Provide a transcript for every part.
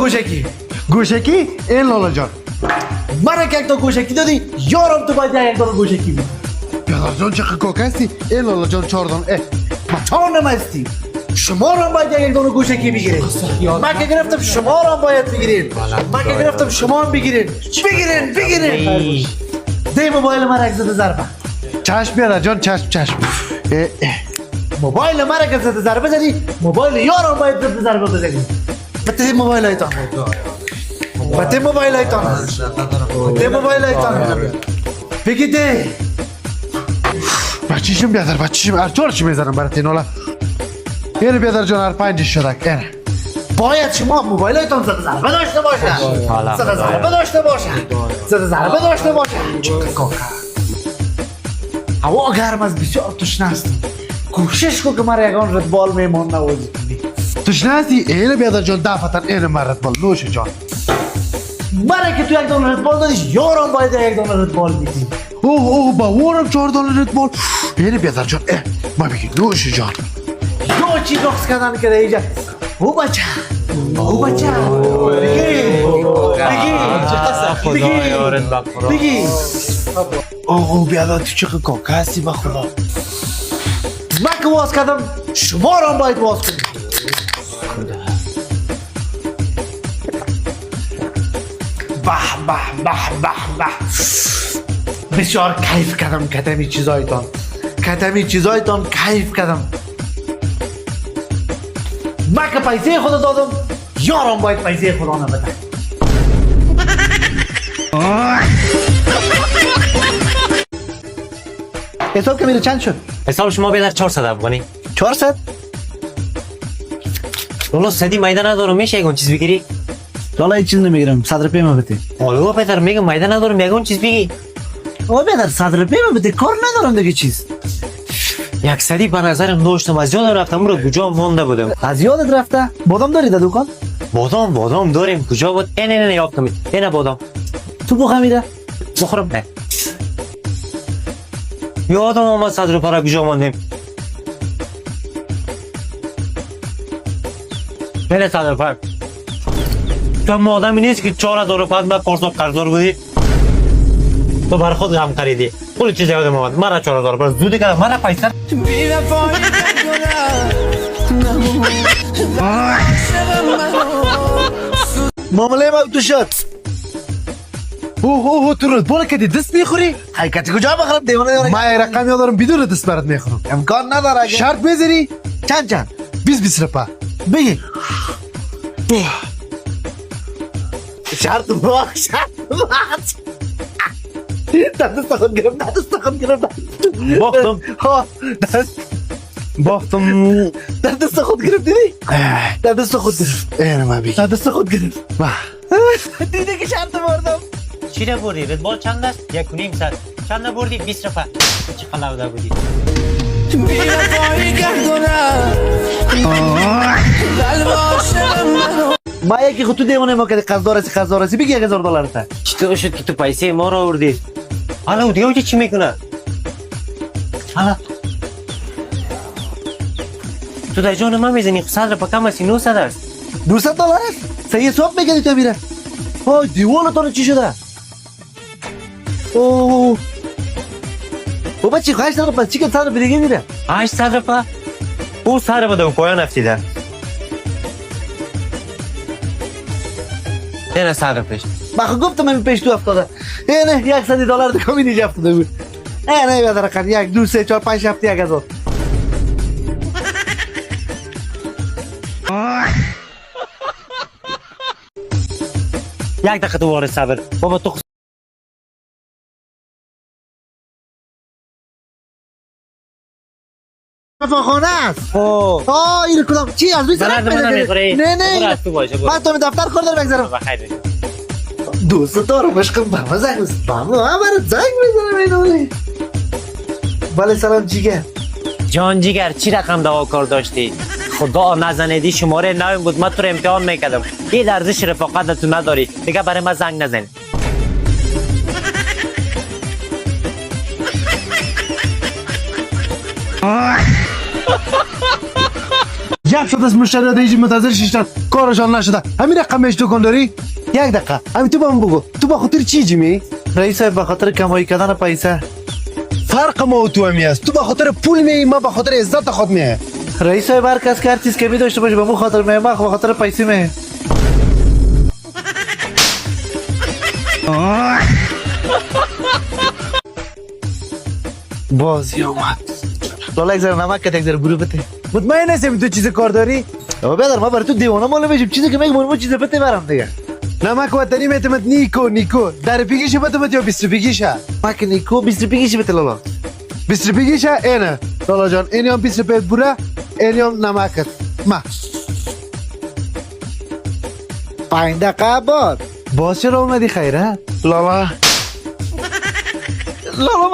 گوشکی گوشکی این لالا جان من که یک تا گوشکی دادی یارم تو باید یک تا گوشکی بید بیادر جان چه کوک هستی این لالا جان 4 دانه ما چهار نمستی شما رو باید یک دونه گوشکی بگیرید من که گرفتم شما رو باید بگیرید من که گرفتم شما هم بگیرید بگیرید ده موبایل من یک زده ضربه چشم بیادر جان چشم موبایل من که زده ضربه زدی موبایل یارم باید زده ضربه بزنی بته موبایل هایتان بته موبایل هایتان بگی ده بچیشم بیادر بچیشم ارچور چی میزنم برات این اولا اینه بیادر جان هر 5 شدک اینه باید شما موبایل هایتان زده ضربه داشته باشه هوا گرم از بسیار تشنه هستم کوشش کن که مرا یگان ردبال میمون نوازی کنی تشنه هستی اینه بیادر جان دفتر اینه من ردبال نوش جان مرا که تو یک دانه ردبال دادیش یارم باید یک دانه ردبال بیدی اوه با وارم 4 دانه ردبال اینه بیادر جان ما بگی نوش جان یو چی رقص کردن که اینجا او بچه بگی اوه بیادر تو چقدر کوک هستی با خدا من که واز کردم شما را باید واز کنید به بسیار کیف کردم کدمی چیزایتان کیف کردم من که پیسه خود دادم یارم باید پیسه خدا نبده حساب که میره چند شد؟ حساب شما بیادر 400 افغانی 400؟ لالا سدی میدان ندارم میشه یکون چیز بگیری؟ لالا هیچ چیز نمیگیرم 100 روپیه ما بده آلو بیادر میگم میدان ندارم یکون چیز بگی آقا بیادر 100 روپیه ما بده کار ندارم دیگه چیز یک سدی به نظرم داشتم از یاد رفتم رو کجا مونده بودم از یادت رفته؟ بادام داری در دکان؟ بادام داریم کجا بود؟ نه یاد کنید اینه بادام تو بخمیده؟ بخورم نه یادم آمد 100 روپیه را کجا موندیم بله 100 روپیه تو هم آدمی نیست که 4,000 روپیه من پارسال قرضدار بودی تو بر خود غم خریدی پول چیز یادم آمد مرا 4,000 روپیه زودی کردم مرا پیسه معامله ما تو شد اوه تو ردبال کدی دست میخوری؟ حقیقتی کجا بخورم دیوانه ما یه رقم یادارم بدون دست برات میخورم امکان نداره اگه شرط بذاری چند 20 روپیه بگی شرط باش دست خود گرم باختم ها دست دست خود گرفت دیدی؟ دست خود گرفت اینه ما بگی دست خود گرفت ما دیدی که شرط بردم چی را بردی؟ ردبال چند است؟ 1.5 ساعت چند را بردی؟ 20 روپیه چه خلاوده بودی؟ ما یکی خود تو دیوانه ما که قرضدار هستی بگی 1,000 دلار تا چطور شد که تو پیسه ما را آوردی؟ حالا او دیگه چی میکنه؟ حالا تو در جان من میزنی 100 روپیه کم هستی 900 است 200 دلار است صحیح حساب میکنی تو میره های دیوانه تو چی شده اوه او بچی 800 روپیه چی که 100 روپیه دیگه میره 800 روپیه او 100 روپیه دو پایان افتیده اینه 100 روپیش من خود گفتم من پیش تو افتاده اینه 100 دلار دیگه می نیجه افتاده بود اینه بیاد رقم 1 2 3 4 5 7 1000 یک دقیقه تو وارد صبر بابا تو خانه است این کدام چی از روی سرک میخوری نه من تو دفتر کار دارم بگذارم بخیر دوست دارم عشقم بابا زنگ بزن بابا برات زنگ میزنم اینو بله سلام جیگر جان جیگر چی رقم دوا کار داشتی خدا نزنیدی شماره 9 بود من تو رو امتحان میکردم یه درزش رفاقت تو نداری دیگه برای من زنگ نزن یک ساعت از مشتری دیجی منتظر شیشتن کارشان نشده همین رقمش دکان داری؟ یک دقیقه همین تو من بگو تو با خاطر چی جیمی؟ رئیس صاحب به خاطر کمایی کردن پیسه. فرق ما و تو همی است تو با خاطر پول می ما با خاطر عزت خود می رئیس صاحب هر کس که هر چیز که می داشته باشه به مو خاطر می ما به خاطر پیسه می. بازی اومد. لالا یک ذره نمک کت یک ذره برو بده. مطمئن هستم تو چیز کار داری؟ او بیادر ما برای تو دیوانه معلوم میشم چیزی که میگم ما چیز بده برام دیگه. نمک وطنی میتمت نیکو در پیگیش بتمت یا 20 پیگیشه؟ مک نیکو 20 پیگیش بده لالا. 20 پیگیشه اینه لالا جان اینی هم 20 پیت بوره اینی هم نمکت ما 5 دقیقه بعد باز چرا اومدی خیره؟ لالا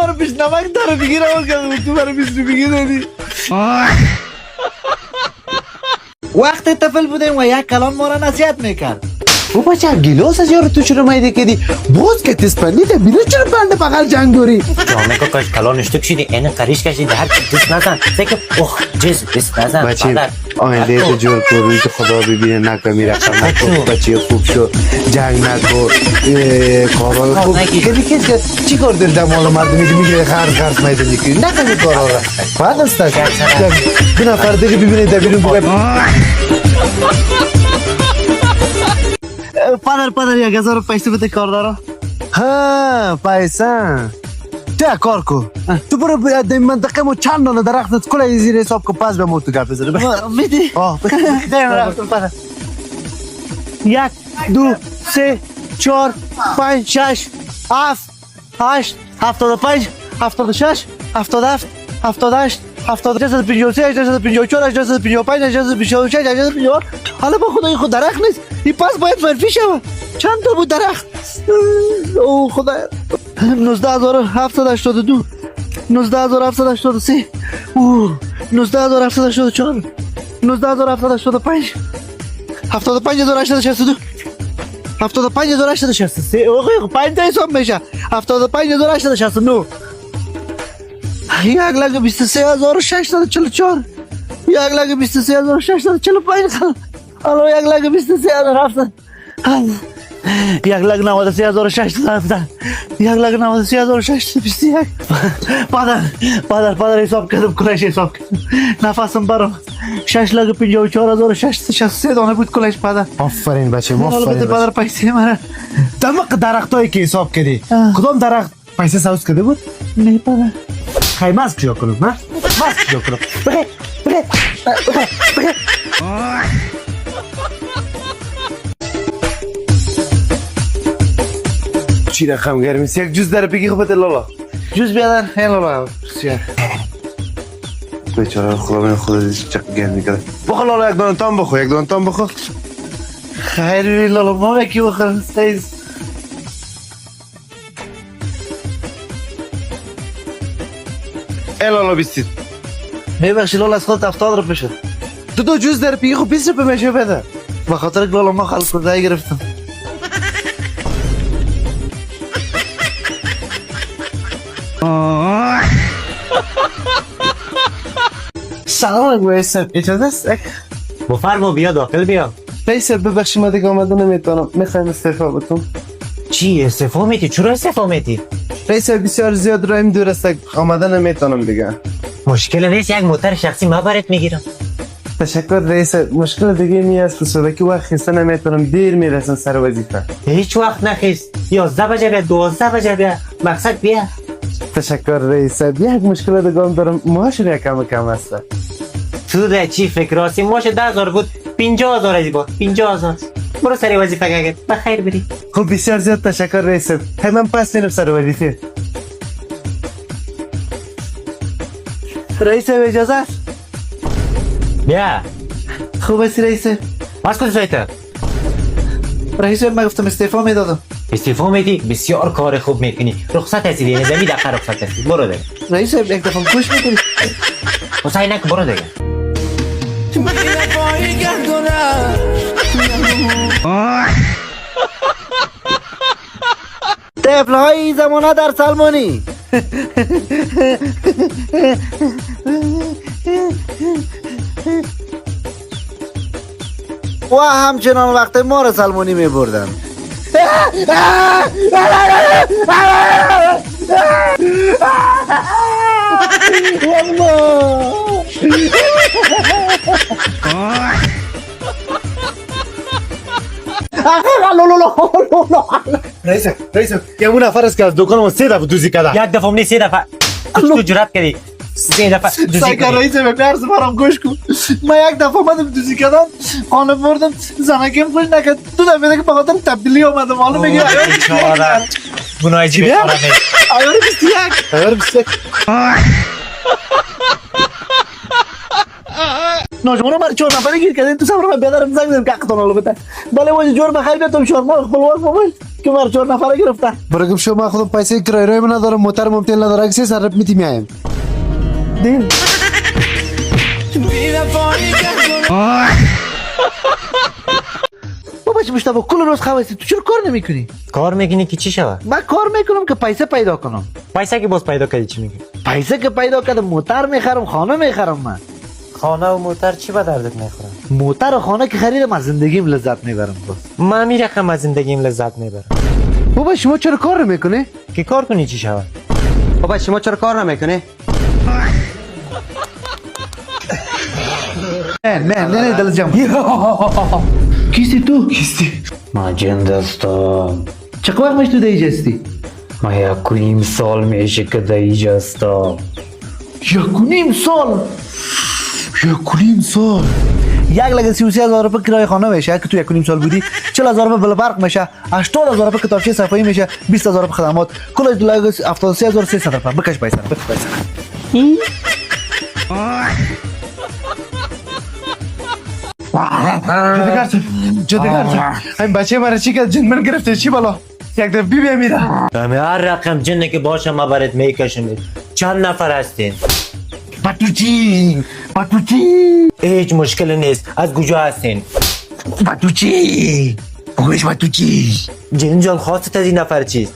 مرا پیش نمک داره بگیره اول که تو مرا 20 بگیر دادی. وقت طفل بودیم و یک کلان ما را نصیحت میکرد. او بچه گیلاس از یارو تو چرا مایده کردی؟ باز که تسپندی ده بیلو چرا بنده بغل جنگ داری؟ جامعه که کاش کلان اشتک شدی اینه قریش کشیدی هر چی دست نزن فکر اوه جز دست نزن بچه آینده تو جور کن روی تو خدا ببینه نکمی رقم نکن بچه خوب شو جنگ نکن کارهای خوب کدی که چی کار داری در مال مردمی میگه خرز مایده میکنی نکنی کارها را باید است دو نفر دیگه ببینه در بیرون بگه پدر 1000 پیسه بده کار داره. ها پیسه تو کار کو تو برو در منطقه ما چند دانه درخت کل زیر حساب کو پس به موتو گپ بزنه میدی؟ پدر 1 2 3 4 5 6 7 8 75 76 77 78 76 54 55 56 حالا با خدای خود درخت نیست این پس باید منفی شود. چند تا بود درخت؟ او خدا 19782 19783 19784 19785 75862 75863 اوه 5 تا حساب میشه 75869 1,23,644 1,23,645 حالا 1,23,700 1,93,617 1,93,621 پدر حساب کردم کلش حساب کردم نفسم برام 6,54,663 دانه بود کلش پدر. آفرین بچه حالا بده پدر پیسه مرا. دمق درختایی که حساب کردی کدام درخت پیسه سوز کرده بود؟ نه پدر خیلی ماسک جا کنم نه؟ ماسک جا کنم چی رقم گرمیست یک جوز در بگی خوبت لالا جوز بیادر این لالا بیچاره خدا من خدا چق گرمی کرده بخور لالا یک دانه تام بخور یک دانه تام بخور خیلی لالا ما بکی بخورم سیز ای لالا بیستید میبخشی لالا از خودت 70 رو بشه دو جوز در بگی خوب 20 رو میشه بده به خاطر لالا ما خلق کرده گرفتم. سلام علیکم رئیس اجازه است بفرما بیا داخل بیا. رئیس ببخشید ما دیگه آمده نمیتونم میخوایم استعفا بتون. چی استعفا میدی؟ چرا استعفا میدی؟ رئیس بسیار زیاد رایم دور است آمده نمیتونم دیگه. مشکل نیست یک موتر شخصی ما برات میگیرم. تشکر رئیس مشکل دیگه می است که وقت خسته نمیتونم دیر میرسم سر وظیفه. هیچ وقت نخیز 11 بجه بیا 12 بجه بیا مقصد بیا. تشکر رئیس یک مشکل دیگه هم دارم ماهش کم است. تو در چی فکر راستی ماش 10,000 بود 50,000 ازی بود 50,000 برو سر وظیفه گرد بخیر بری. خب بسیار زیاد تشکر رئیس من پس میرم سر وظیفه. رئیس اجازه است بیا خوب است رئیس باز کن سایت رئیس من گفتم استعفا میدادم. استعفا میدی بسیار کار خوب میکنی رخصت هستی دیگه زمین دقیقه رخصت هستی برو دیگه رئیس یک دفعه گوش میکنی حسین نک برو دیگه. طفل‌های زمانه در سلمانی و همچنان وقت ما را سلمانی میبردن. رئیس یه نفر است که از دکان ما 3 دفعه دوزی کرده. یک دفعه منی 3 دفعه تو جرأت کردی 3 دفعه دوزی سایکا کردی. رئیس بپرس برام گوش کن. من یک دفعه اومدم دوزی کردم خانه بردم زنکیم خوش نکرد. تو دفعه که بخاطر تبدیلی آمدم حالا میگی گناه جیب بیا. خورم آیار 21 آیار 21 ناجمانو مر 4 نفره گیر کردین تو صبر من بیادرم زنگ زدم که حقتون رو بده. بله وجه جور بخیر بیاتم شما خپلوان موبایل که مر 4 نفره گرفتن. برگم شما خودم پیسه کرایه روی من ندارم موتر ممتل ندارم که سر میتی میایم. دین بابا چه مشتبه کل روز خواستی تو چرا کار نمیکنی؟ کار میکنی که چی شود؟ من کار میکنم که پیسه پیدا کنم. پیسه که باز پیدا کردی چی میگی؟ پیسه که پیدا کردم موتر میخرم خانه میخرم من. خانه و موتر چی به دردت میخوره؟ موتر و خانه که خریدم از زندگیم لذت میبرم باز. من می رقم از زندگیم لذت میبرم. بابا شما چرا کار نمیکنی؟ که کار کنی چی شود؟ بابا شما چرا کار نمیکنی؟ نه دل جمع. کیستی تو؟ کیستی؟ ما جند هستم. چه وقت میش تو دیگه هستی؟ ما 1.5 سال میشه که دیگه هستم. 1.5 سال. 1.5 سال. یک لگه 33,000 روپه کرایه خانه میشه که تو 1.5 سال بودی. 40,000 روپه بل برق میشه. 80,000 روپه کتابچه صفحه‌ای میشه. 20,000 روپه خدمات. کل لگه 73,300 روپه. بکش پیسه. جدگرد این بچه مرا چی کرد جن من گرفته چی بالا یک دفعه بی میره. همه هر رقم جنه که باشه ما برات میکشم. چند نفر هستین؟ باتوچی هیچ مشکلی نیست. از کجا هستین؟ باتوچی جن جان خواستت از این نفر چیست؟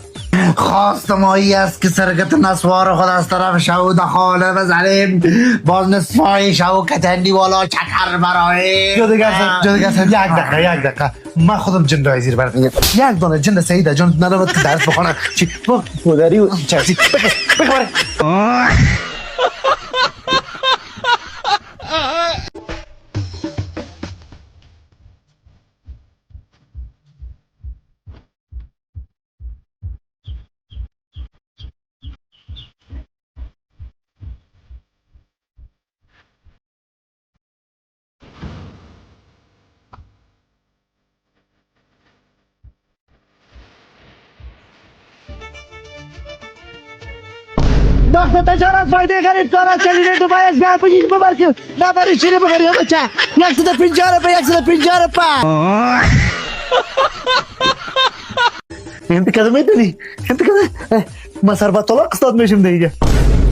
خواستم آیی است که سرگت نسوار خود از طرف شو دخاله بزنیم باز نصفای شو کتندی والا چکر برای جدگرد یک دقیقه من خودم جن رای زیر برد میگم یک دانه جن سعیده جان ندارد که درس بخونم چی پدری و چرسی بخبره. وقت تجارت فایده خرید کارت چلیده تو باید بیان بگید ببرکیم نبری چیره بخری بچه 150 روپه انت کده میدونی انت کده ما سربت طلاق استاد میشم دیگه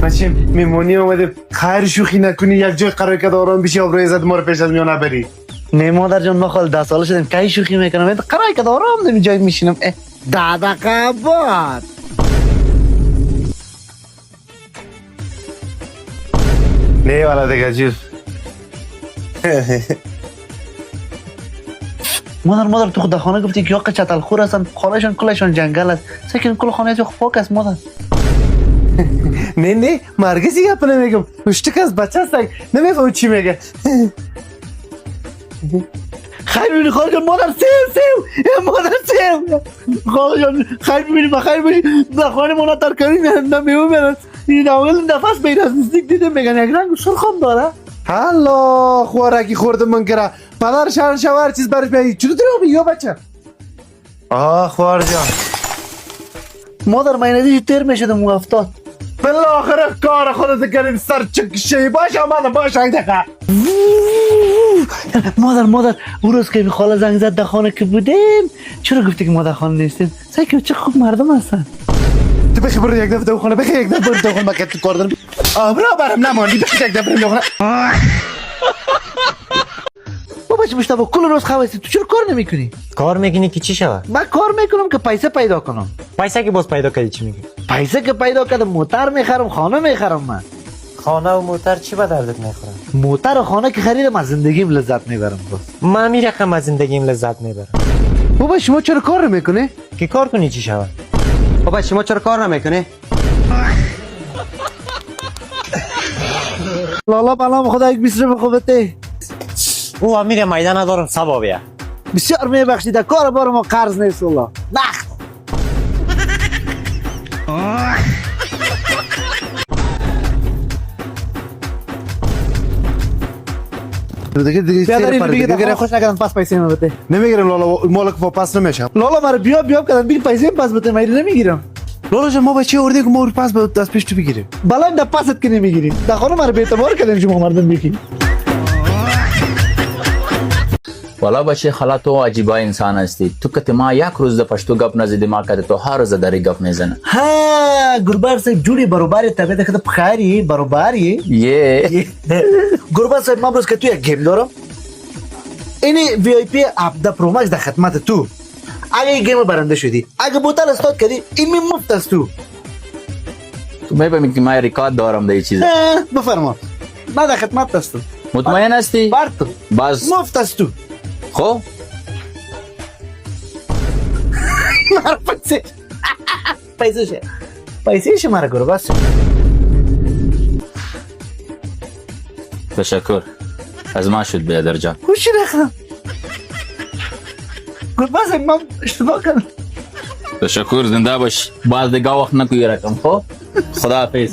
بچه میمونی اومده خیر شوخی نکنی یک جای قرار که آرام بشی آبروی عزت ما رو پیش از میان نبری. نه مادر جان ما خال 10 ساله شدیم کی شوخی میکنم قرار که آرام نمی جای میشینم 10 دقیقه بعد نه والا دیگه جیز مادر تو خود خانه گفتی که یا چتل خور هستن خانهشان کلشان جنگل است سکن کل خانه تو پاک است مادر. نه مرگزی گپ نمیگم مشتک از بچه هست نمیفهم چی میگه. خیر بینی خواهر جان مادر سیو خواهر جان خیر بینی بخوانی مانا ترکاری نمیو میرد این اول نفس بین از نزدیک دیدم بگن یک رنگ سرخم داره. حالا خوارکی خورده من کرا پدر شوهر چیز برش میگی چطور داری یا بچه خوار جان مادر من ندیجی تیر میشدم و افتاد بالاخره کار خودت کردیم سر چکشی باشه من باشه این دقیقه. مادر اون روز که خاله زنگ زد در خانه که بودیم چرا گفتی که ما در خانه نیستیم سعی چه خوب مردم هستن. تو بخی برو یک دفعه دو خانه بخی یک دفعه برو دو خانه مکت تو کار دارم برام نماندی بخی یک دفعه دو خانه. بابا چه مشتبه کل روز خواستی تو چرا کار نمیکنی؟ کار میکنی که چی شود؟ من کار میکنم که پیسه پیدا کنم. پیسه که باز پیدا کردی چی میگی؟ پیسه که پیدا کردم موتر میخرم خانه میخرم من. خانه و موتر چی به دردت میخوره؟ موتر و خانه که خریدم از زندگیم لذت میبرم بس. من می رقم از زندگیم لذت میبرم. بابا شما چرا کار نمیکنه؟ که کار کنی چی شود؟ بابا شما چرا کار نمیکنه؟ لالا بلام خدا یک بیسره بخوبته. او امیر میدان ندارم سبا بیا. بسیار میبخشید کار بار ما قرض نیست والله. نخ. دیگه بیادر خوش نکردن پس پیسه ما بده. نمیگیرم لالا مالک واپس نمیشم. لالا مرا بیا کردن بگی پیسه پس بده من نمیگیرم. لالا جان ما بچه آورده که ما پس به دست پیش تو بگیریم. بالا این پست که نمیگیری. در خانه مرا بی‌اعتبار کردن شما مردم بگی. والا بچه خلا تو عجیبا انسان هستی. تو که ما یک روز د پښتو گپ نه زدی ما کده تو هر روز دری گپ میزنه. ها گربار صاحب جوړي برابر طبیعت خدای بخاری برابری. یه گربار صاحب ما بس که تو یک گیم دارم. اینی وی آی پی اپ د پرو ماکس د خدمت تو. اگه این گیم برنده شدی اگه بوتل استاد کردی این می مفت است تو. تو میبینی که ما ریکارد دارم دی چیز. بفرما ما د خدمت هستم. مطمئن هستی؟ بارتو باز مفت است تو. خب مرا پیسه مرا گربار صاحب. تشکر از ما شد بیادر جان. خوشی نخدم. گربار صاحب من اشتباه کردم. تشکر زنده باش. باز دیگه وقت نکوی رقم. خب خدا حافظ.